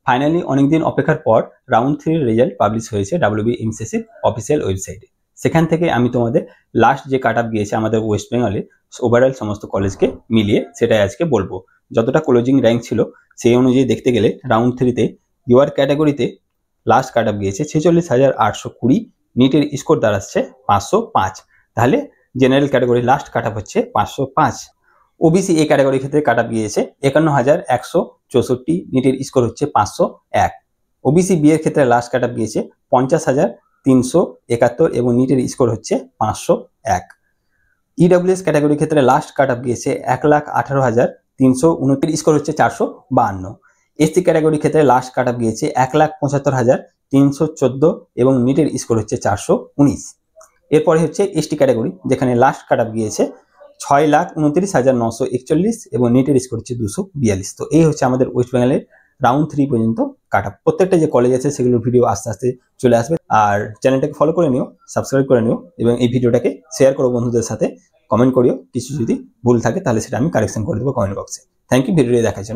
Finally অনেকদিন অপেক্ষার পর রাউন্ড 3 রেজাল্ট পাবলিশ হয়েছে WBMCSIর অফিসিয়াল ওয়েবসাইটে। সেখান থেকে আমি তোমাদের লাস্ট যে কাট অফ গিয়েছে আমাদের ওয়েস্ট বেঙ্গলে ওভারঅল সমস্ত কলেজকে মিলিয়ে সেটাই আজকে বলবো। যতটা ক্লোজিং র্যাঙ্ক ছিল সেই অনুযায়ী দেখতে গেলে রাউন্ড 3তে ইউআর ক্যাটাগরিতে লাস্ট কাট অফ গিয়েছে 46,820, নিটের স্কোর দাঁড়াচ্ছে 505। তাহলে general category last cut off হচ্ছে 505। ওবিসি এ ক্যাটাগরির ক্ষেত্রে কাট অফ গিয়েছে 51,164, নিটের স্কোর হচ্ছে 501। ওবিসি বি এর ক্ষেত্রে লাস্ট কাট অফ গিয়েছে 50,371 এবং নিটের স্কোর হচ্ছে 501। ইডব্লিউএস ক্যাটাগরির ক্ষেত্রে লাস্ট কাট অফ গিয়েছে 1,18,329, স্কোর হচ্ছে 452। এসসি ক্যাটাগরির ক্ষেত্রে লাস্ট কাট অফ গিয়েছে 1,75,314 এবং নিটের স্কোর হচ্ছে 419। এরপরে হচ্ছে এসটি ক্যাটাগরি, যেখানে লাস্ট কাট অফ গিয়েছে 6,29,941 এবং নেটের স্কোর হচ্ছে 242। তো এই হচ্ছে আমাদের ওয়েস্ট বেঙ্গলের রাউন্ড 3 পর্যন্ত কাট অফ। প্রত্যেকটা যে কলেজ আছে সেগুলোর ভিডিও আস্তে আস্তে চলে আসবে। আর চ্যানেলটাকে ফলো করে নিও, সাবস্ক্রাইব করে নিও এবং এই ভিডিওটাকে শেয়ার করো বন্ধুদের সাথে। কমেন্ট করিও, কিছু যদি ভুল থাকে তাহলে সেটা আমি কারেকশন করে দেবো কমেন্ট বক্সে। থ্যাংক ইউ ভিডিওটি দেখার জন্য।